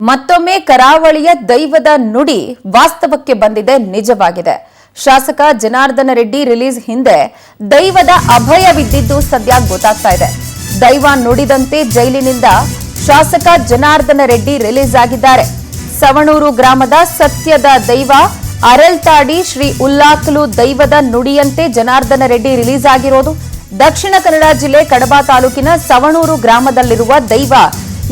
ಮತ್ತೊಮ್ಮೆ ಕರಾವಳಿಯ ದೈವದ ನುಡಿ ವಾಸ್ತವಕ್ಕೆ ಬಂದಿದೆ, ನಿಜವಾಗಿದೆ. ಶಾಸಕ ಜನಾರ್ದನ ರೆಡ್ಡಿ ರಿಲೀಸ್ ಹಿಂದೆ ದೈವದ ಅಭಯವಿದ್ದಿದ್ದು ಸದ್ಯ ಗೊತ್ತಾಗ್ತಾ ಇದೆ. ದೈವ ನುಡಿದಂತೆ ಜೈಲಿನಿಂದ ಶಾಸಕ ಜನಾರ್ದನ ರೆಡ್ಡಿ ರಿಲೀಸ್ ಆಗಿದ್ದಾರೆ. ಸವಣೂರು ಗ್ರಾಮದ ಸತ್ಯದ ದೈವ ಅರಳ್ತಾಡಿ ಶ್ರೀ ಉಲ್ಲಾಕಲು ದೈವದ ನುಡಿಯಂತೆ ಜನಾರ್ದನ ರೆಡ್ಡಿ ರಿಲೀಸ್ ಆಗಿರೋದು. ದಕ್ಷಿಣ ಕನ್ನಡ ಜಿಲ್ಲೆ ಕಡಬ ತಾಲೂಕಿನ ಸವಣೂರು ಗ್ರಾಮದಲ್ಲಿರುವ ದೈವ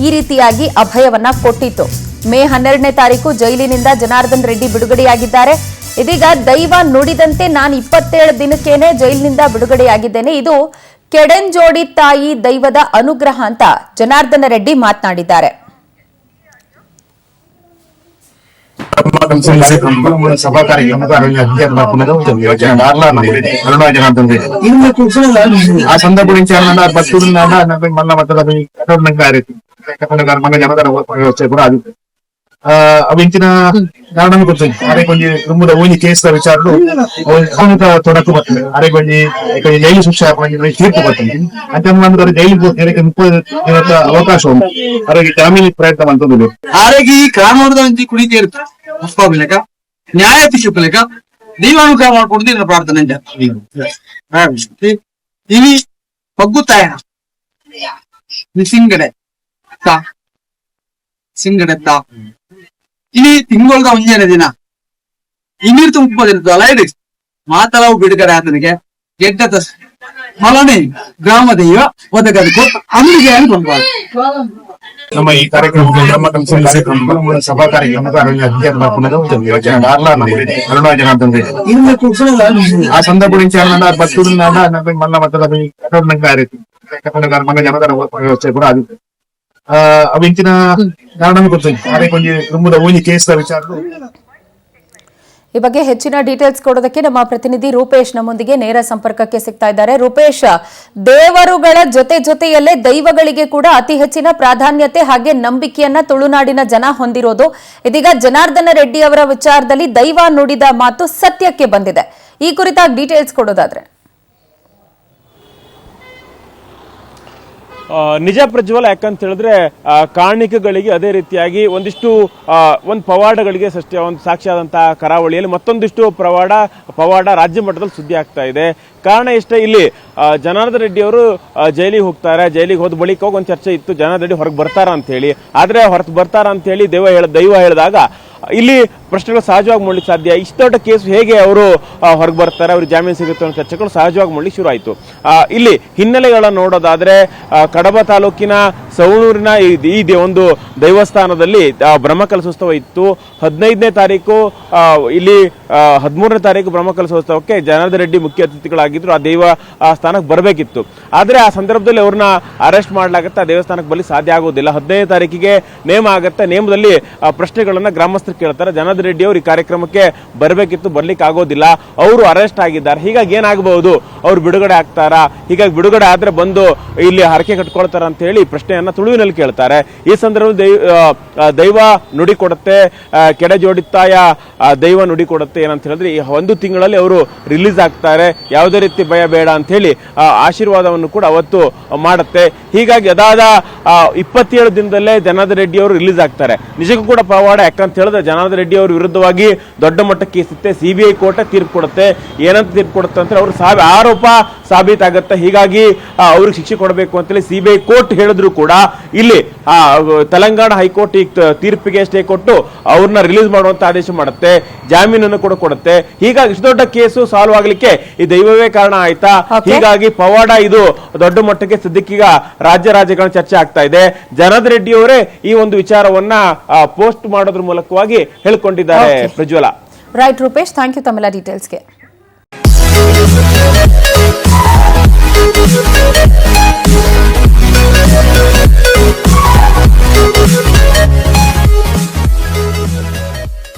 ಈ ರೀತಿಯಾಗಿ ಅಭಯವನ್ನ ಕೊಟ್ಟಿತ್ತು. ಮೇ 12ನೇ ತಾರೀಕು ಜೈಲಿನಿಂದ ಜನಾರ್ದನ್ ರೆಡ್ಡಿ ಬಿಡುಗಡೆಯಾಗಿದ್ದಾರೆ. ಇದೀಗ ದೈವ ನುಡಿದಂತೆ ನಾನು 27 ದಿನಕ್ಕೇನೆ ಜೈಲಿನಿಂದ ಬಿಡುಗಡೆಯಾಗಿದ್ದೇನೆ, ಇದು ಕೆಡೆಂಜೋಡಿ ತಾಯಿ ದೈವದ ಅನುಗ್ರಹ ಅಂತ ಜನಾರ್ದನ ರೆಡ್ಡಿ ಮಾತನಾಡಿದ್ದಾರೆ. ఆ సందర్భం నుంచి మళ్ళా వచ్చాయి కూడా అది అవించిన కారణం కొంచెం అరే కొంచెం రుమ్ముల ఓని కేసుల విచారణలు తొడకు పడుతుంది. అరే కొంచెం జైలు శిక్ష తీర్పు పడుతుంది. అంటే మనం జైలు 30 అవకాశం ఉంది. అరే జామీన్ ప్రయత్నం అంటుంది. ಆರೆಗೆ ಕಾನೂನದ ಕುಡಿತೇರು ಮುಸ್ಪಾಬಿಲಕ ನ್ಯಾಯ ತಿಶುಪಲಕ ದೈವಾನುಗ್ರಹ ಮಾಡ್ಕೊಂಡು ನನ್ನ ಪ್ರಾರ್ಥನೆ ಇವಿ ಪಗ್ಗುತ್ತಾಯ ಸಿಂಗಡೆ ಸಿಂಗಡೆತ್ತ ಇನಿ ತಿಂಗಳದ ಮುಂಜಾನೆ ದಿನ ಇನ್ನೀರು ತುಂಬದಿರ್ತದೆ ಅಲೈಡ್ ಮಾತಲವು ಬಿಡುಗಡೆ ಆತನಿಗೆ ಗೆಡ್ಡ ಮಲನೆ ಗ್ರಾಮ ದೈವ ಒದಗದಕ್ಕೂ ಅಂದಿಗೆ ಅನ್ಕೊಂಡ್ಬಾರ್ದು. ನಮ್ಮ ಈ ಕಾರ್ಯಕ್ರಮ ಸಭಾ ಕಾರ್ಯಕ್ರಮ జనార్దన్ రెడ్డి ఆ సందర్భం నుంచి మళ్ళా వచ్చాయి కూడా అది అవించిన కారణం కొంచెం అరే కొంచెం రుమ్ముల ఓని కేసుల విచారణలు. ಈ ಬಗ್ಗೆ ಹೆಚ್ಚಿನ ಡೀಟೇಲ್ಸ್ ಕೊಡೋದಕ್ಕೆ ನಮ್ಮ ಪ್ರತಿನಿಧಿ ರೂಪೇಶ್ ನಮ್ಮೊಂದಿಗೆ ನೇರ ಸಂಪರ್ಕಕ್ಕೆ ಸಿಗ್ತಾ ಇದ್ದಾರೆ. ರೂಪೇಶ್, ದೇವರುಗಳ ಜೊತೆಯಲ್ಲೇ ದೈವಗಳಿಗೆ ಕೂಡ ಅತಿ ಹೆಚ್ಚಿನ ಪ್ರಾಧಾನ್ಯತೆ ಹಾಗೆ ನಂಬಿಕೆಯನ್ನ ತುಳುನಾಡಿನ ಜನ ಹೊಂದಿರೋದು. ಇದೀಗ ಜನಾರ್ದನ ರೆಡ್ಡಿ ಅವರ ವಿಚಾರದಲ್ಲಿ ದೈವ ನುಡಿದ ಮಾತು ಸತ್ಯಕ್ಕೆ ಬಂದಿದೆ. ಈ ಕುರಿತಾಗಿ ಡೀಟೇಲ್ಸ್ ಕೊಡೋದಾದ್ರೆ ನಿಜ ಪ್ರಜ್ವಲ. ಯಾಕಂತ ಹೇಳಿದ್ರೆ ಕಾಣಿಕೆಗಳಿಗೆ ಅದೇ ರೀತಿಯಾಗಿ ಒಂದಿಷ್ಟು ಒಂದು ಪವಾಡಗಳಿಗೆ ಒಂದು ಸಾಕ್ಷಿಯಾದಂತಹ ಕರಾವಳಿಯಲ್ಲಿ ಮತ್ತೊಂದಿಷ್ಟು ಪವಾಡ ರಾಜ್ಯ ಮಟ್ಟದಲ್ಲಿ ಸುದ್ದಿ ಆಗ್ತಾ ಇದೆ. ಕಾರಣ ಇಷ್ಟೇ, ಇಲ್ಲಿ ಜನಾರ್ದನ ರೆಡ್ಡಿ ಅವರು ಜೈಲಿಗೆ ಹೋಗ್ತಾರೆ. ಜೈಲಿಗೆ ಹೋದ ಬಳಿಕ ಒಂದು ಚರ್ಚೆ ಇತ್ತು, ಜನಾರ್ದನ ರೆಡ್ಡಿ ಹೊರಗೆ ಬರ್ತಾರ ಅಂತ ಹೇಳಿ. ಆದ್ರೆ ಹೊರಗೆ ಬರ್ತಾರ ಅಂತ ಹೇಳಿ ದೈವ ಹೇಳಿದಾಗ ಇಲ್ಲಿ ಪ್ರಶ್ನೆಗಳು ಸಹಜವಾಗಿ ಮಾಡ್ಲಿಕ್ಕೆ ಸಾಧ್ಯ. ಇಷ್ಟು ದೊಡ್ಡ ಕೇಸ್ ಹೇಗೆ ಅವರು ಹೊರಗೆ ಬರ್ತಾರೆ, ಅವ್ರಿಗೆ ಜಾಮೀನು ಸಿಗುತ್ತೆ ಅನ್ನೋ ಚರ್ಚೆಗಳು ಸಹಜವಾಗಿ ಮಾಡ್ಲಿಕ್ಕೆ ಶುರು ಆಯಿತು. ಇಲ್ಲಿ ಹಿನ್ನೆಲೆಗಳನ್ನ ನೋಡೋದಾದ್ರೆ ಕಡಬ ತಾಲೂಕಿನ ಸವಣೂರಿನ ಈ ಒಂದು ದೈವಸ್ಥಾನದಲ್ಲಿ ಬ್ರಹ್ಮಕಲಶೋತ್ಸವ ಇತ್ತು. 15ನೇ ತಾರೀಕು ಇಲ್ಲಿ 13ನೇ ತಾರೀಕು ಬ್ರಹ್ಮಕಲಶೋತ್ಸವಕ್ಕೆ ಜನಾರ್ದನ ರೆಡ್ಡಿ ಮುಖ್ಯ ಅತಿಥಿಗಳಾಗಿದ್ರು. ಆ ದೈವ ಸ್ಥಾನಕ್ಕೆ ಬರಬೇಕಿತ್ತು. ಆದ್ರೆ ಆ ಸಂದರ್ಭದಲ್ಲಿ ಅವ್ರನ್ನ ಅರೆಸ್ಟ್ ಮಾಡಲಾಗುತ್ತೆ. ಆ ದೇವಸ್ಥಾನಕ್ಕೆ ಬರಲಿಕ್ಕೆ ಸಾಧ್ಯ ಆಗೋದಿಲ್ಲ. 15ನೇ ತಾರೀಕಿಗೆ ನೇಮ ಆಗುತ್ತೆ. ನೇಮದಲ್ಲಿ ಪ್ರಶ್ನೆಗಳನ್ನ ಗ್ರಾಮಸ್ಥರು ಕೇಳ್ತಾರೆ. ಜನಾರ್ದನ ರೆಡ್ಡಿ ಅವರು ಈ ಕಾರ್ಯಕ್ರಮಕ್ಕೆ ಬರಬೇಕಿತ್ತು, ಬರ್ಲಿಕ್ಕೆ ಆಗೋದಿಲ್ಲ, ಅವರು ಅರೆಸ್ಟ್ ಆಗಿದ್ದಾರೆ. ಹೀಗಾಗಿ ಏನಾಗಬಹುದು, ಅವ್ರು ಬಿಡುಗಡೆ ಆಗ್ತಾರಾ? ಹೀಗಾಗಿ ಬಿಡುಗಡೆ ಆದ್ರೆ ಬಂದು ಇಲ್ಲಿ ಹರಕೆ ಕಟ್ಕೊಳ್ತಾರ ಅಂತ ಹೇಳಿ ಪ್ರಶ್ನೆಯನ್ನ ತುಳುವಿನಲ್ಲಿ ಕೇಳ್ತಾರೆ. ಈ ಸಂದರ್ಭದಲ್ಲಿ ದೈವ ನುಡಿ ಕೊಡುತ್ತೆ, ಕೆಡೆಜೋಡಿತಾಯ ದೈವ ನುಡಿ ಕೊಡುತ್ತೆ. ಏನಂತ ಹೇಳಿದ್ರೆ ಈ 1 ತಿಂಗಳಲ್ಲಿ ಅವರು ರಿಲೀಸ್ ಆಗ್ತಾರೆ. ಯಾವುದೇ ರೀತಿ ಭಯ ಬೇಡ ಅಂತ ಹೇಳಿ ಆಶೀರ್ವಾದವನ್ನು ಕೂಡ ಅವತ್ತು ಮಾಡುತ್ತೆ. ಹೀಗಾಗಿ ಅದಾದ 27 ದಿನದಲ್ಲೇ ಜನಾರ್ದನ ರೆಡ್ಡಿ ಅವರು ರಿಲೀಸ್ ಆಗ್ತಾರೆ. ನಿಜಕ್ಕೂ ಕೂಡ ಪವಾಡ. ಯಾಕಂತ ಹೇಳಿದ್ರೆ ಜನಾರ್ದನ ರೆಡ್ಡಿ ಅವರ ವಿರುದ್ಧವಾಗಿ ದೊಡ್ಡ ಮಟ್ಟಕ್ಕೆ ಕೇಸಿತ್ತೆ. ಸಿಬಿಐ ಕೋರ್ಟ್ ತೀರ್ಪು ಕೊಡುತ್ತೆ. ಏನಂತ ತೀರ್ಪು ಕೊಡುತ್ತೆ ಅಂತ ಅವ್ರ ಆರೋಪ ಸಾಬೀತಾಗುತ್ತೆ. ಹೀಗಾಗಿ ಅವ್ರಿಗೆ ಶಿಕ್ಷೆ ಕೊಡಬೇಕು ಅಂತೇಳಿ ಸಿಬಿಐ ಕೋರ್ಟ್ ಹೇಳಿದ್ರು ಕೂಡ ಇಲ್ಲಿ ತೆಲಂಗಾಣ ಹೈಕೋರ್ಟ್ ಈ ತೀರ್ಪಿಗೆ ಸ್ಟೇ ಕೊಟ್ಟು ಅವ್ರನ್ನ ರಿಲೀಸ್ ಮಾಡುವಂತ ಆದೇಶ ಮಾಡುತ್ತೆ. ಜಾಮೀನನ್ನು ಕೂಡ ಕೊಡುತ್ತೆ. ಹೀಗಾಗಿ ಇಷ್ಟು ದೊಡ್ಡ ಕೇಸು ಸಾಲ್ವ್ ಆಗ್ಲಿಕ್ಕೆ ಈ ದೈವವೇ ಕಾರಣ ಆಯ್ತಾ? ಹೀಗಾಗಿ ಪವಾಡ ಇದು ದೊಡ್ಡ ಮಟ್ಟಕ್ಕೆ ಸದ್ಯಕ್ಕೀಗ ರಾಜ್ಯಗಳ ಚರ್ಚೆ ಆಗ್ತಾ ಇದೆ. ಜನಾರ್ದನ ರೆಡ್ಡಿ ಅವರೇ ಈ ಒಂದು ವಿಚಾರವನ್ನ ಪೋಸ್ಟ್ ಮಾಡೋದ್ರ ಮೂಲಕವಾಗಿ ಹೇಳಿಕೊಂಡಿದ್ದಾರೆ. ಪ್ರಜ್ವಲ. ರೈಟ್ ರೂಪೇಶ್, ಥ್ಯಾಂಕ್ ಯು ತಮ್ಮೆಲ್ಲ ಡೀಟೇಲ್ಸ್ಗೆ.